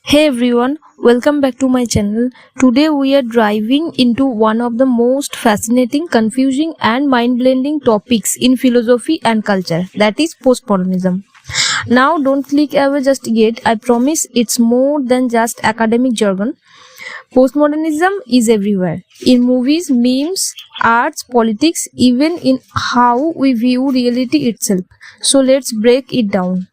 Hey everyone, welcome back to my channel. Today we are diving into one of the most fascinating, confusing, and mind blending topics in philosophy and culture, that is postmodernism. Now, don't click away just yet, I promise it's more than just academic jargon. Postmodernism is everywhere in movies, memes, arts, politics, even in how we view reality itself. So, let's break it down.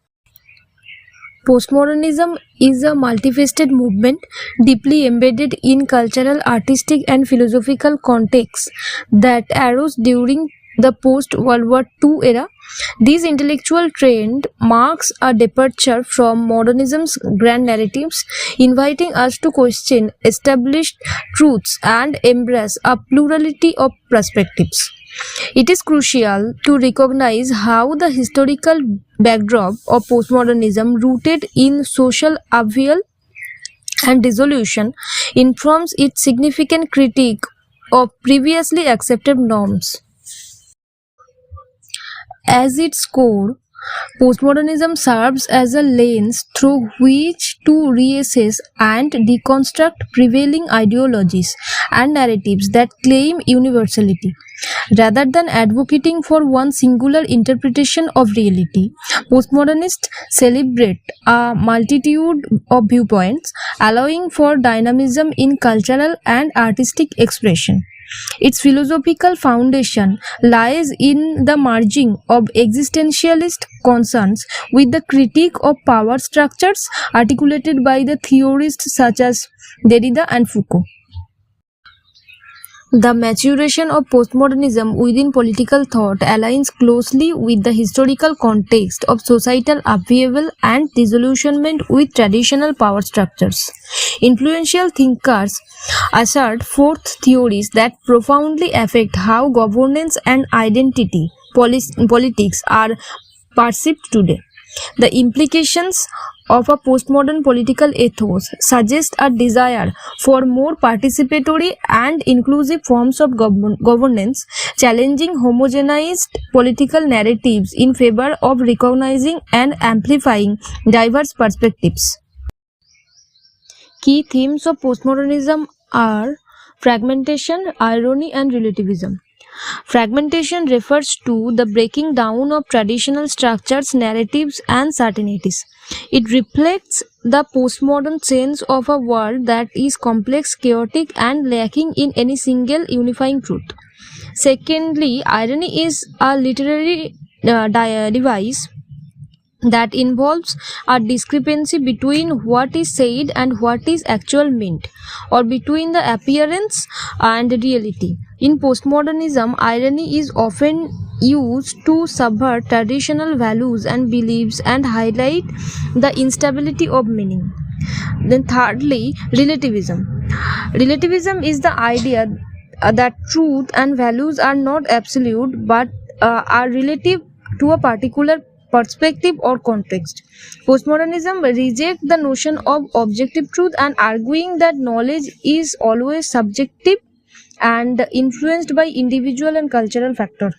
Postmodernism is a multifaceted movement deeply embedded in cultural, artistic, and philosophical contexts that arose during the post World War II era. This intellectual trend marks a departure from modernism's grand narratives, inviting us to question established truths and embrace a plurality of perspectives. It is crucial to recognize how the historical backdrop of postmodernism, rooted in social upheaval and dissolution, informs its significant critique of previously accepted norms. As its core, postmodernism serves as a lens through which to reassess and deconstruct prevailing ideologies and narratives that claim universality. Rather than advocating for one singular interpretation of reality, postmodernists celebrate a multitude of viewpoints, allowing for dynamism in cultural and artistic expression. Its philosophical foundation lies in the merging of existentialist concerns with the critique of power structures articulated by the theorists such as Derrida and Foucault. The maturation of postmodernism within political thought aligns closely with the historical context of societal upheaval and disillusionment with traditional power structures. Influential thinkers assert forth theories that profoundly affect how governance and identity politics are perceived today. The implications of a postmodern political ethos suggest a desire for more participatory and inclusive forms of governance, challenging homogenized political narratives in favor of recognizing and amplifying diverse perspectives. Key themes of postmodernism are fragmentation, irony, and relativism. Fragmentation refers to the breaking down of traditional structures, narratives, and certainties. It reflects the postmodern sense of a world that is complex, chaotic, and lacking in any single unifying truth. Secondly, irony is a literary device that involves a discrepancy between what is said and what is actual meant, or between the appearance and reality. In postmodernism, irony is often used to subvert traditional values and beliefs and highlight the instability of meaning. Then, thirdly, relativism. Relativism is the idea that truth and values are not absolute but are relative to a particular perspective or context. Postmodernism rejects the notion of objective truth and arguing that knowledge is always subjective and influenced by individual and cultural factors.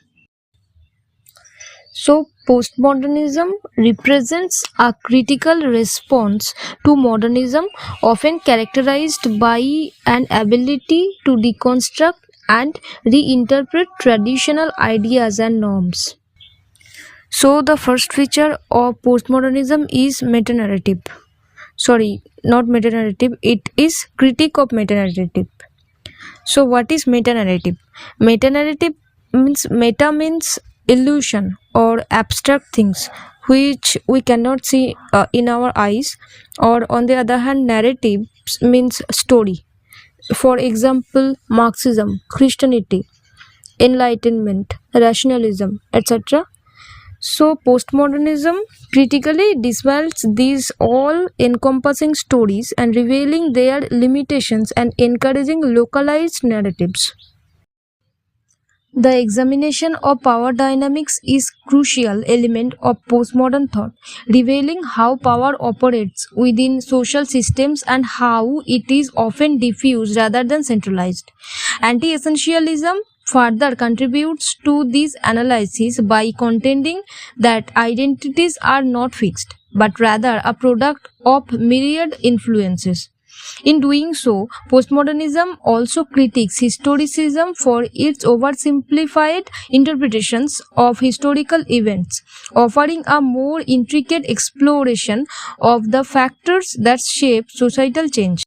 So, postmodernism represents a critical response to modernism, often characterized by an ability to deconstruct and reinterpret traditional ideas and norms. So, the first feature of postmodernism is meta-narrative. Sorry, not meta-narrative, it is critique of meta-narrative. So, what is meta-narrative? Meta-narrative means illusion or abstract things which we cannot see in our eyes, or on the other hand, narrative means story. For example, Marxism, Christianity, Enlightenment, rationalism, etc. So, postmodernism critically dismantles these all encompassing stories and revealing their limitations and encouraging localized narratives. The examination of power dynamics is crucial element of postmodern thought, revealing how power operates within social systems and how it is often diffuse rather than centralized. Anti-essentialism further contributes to this analysis by contending that identities are not fixed. but rather a product of myriad influences. In doing so, postmodernism also critiques historicism for its oversimplified interpretations of historical events, offering a more intricate exploration of the factors that shape societal change.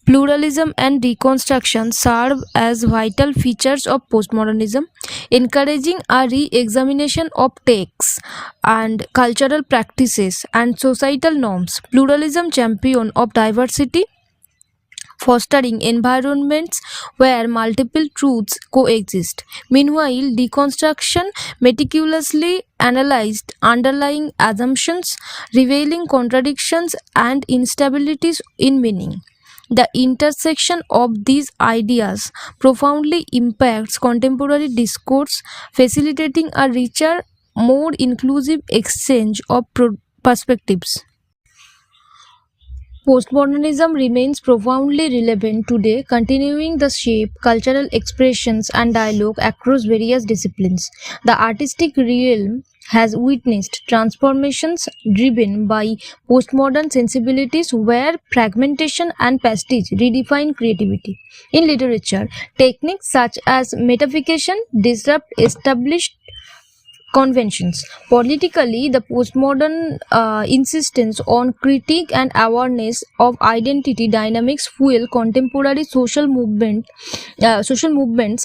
Pluralism and deconstruction serve as vital features of postmodernism, encouraging a re examination of texts and cultural practices and societal norms. Pluralism champion of diversity, fostering environments where multiple truths coexist. Meanwhile, deconstruction meticulously analyzed underlying assumptions, revealing contradictions and instabilities in meaning. The intersection of these ideas profoundly impacts contemporary discourse, facilitating a richer, more inclusive exchange of perspectives. Postmodernism remains profoundly relevant today, continuing to shape cultural expressions and dialogue across various disciplines. The artistic realm has witnessed transformations driven by postmodern sensibilities where fragmentation and pastiche redefine creativity. In literature, techniques such as metafiction disrupt established conventions. Politically, the postmodern insistence on critique and awareness of identity dynamics fuel contemporary social movements,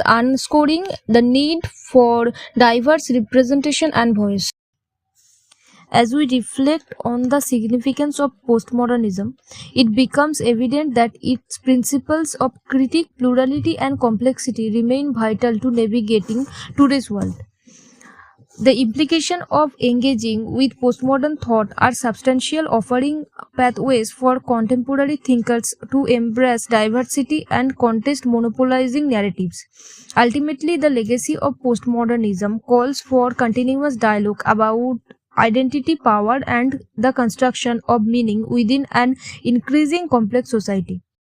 underscoring the need for diverse representation and voice. As we reflect on the significance of postmodernism, it becomes evident that its principles of critique, plurality, and complexity remain vital to navigating today's world. The implications of engaging with postmodern thought are substantial, offering pathways for contemporary thinkers to embrace diversity and contest monopolizing narratives. Ultimately, the legacy of postmodernism calls for continuous dialogue about identity, power, and the construction of meaning within an increasing complex society.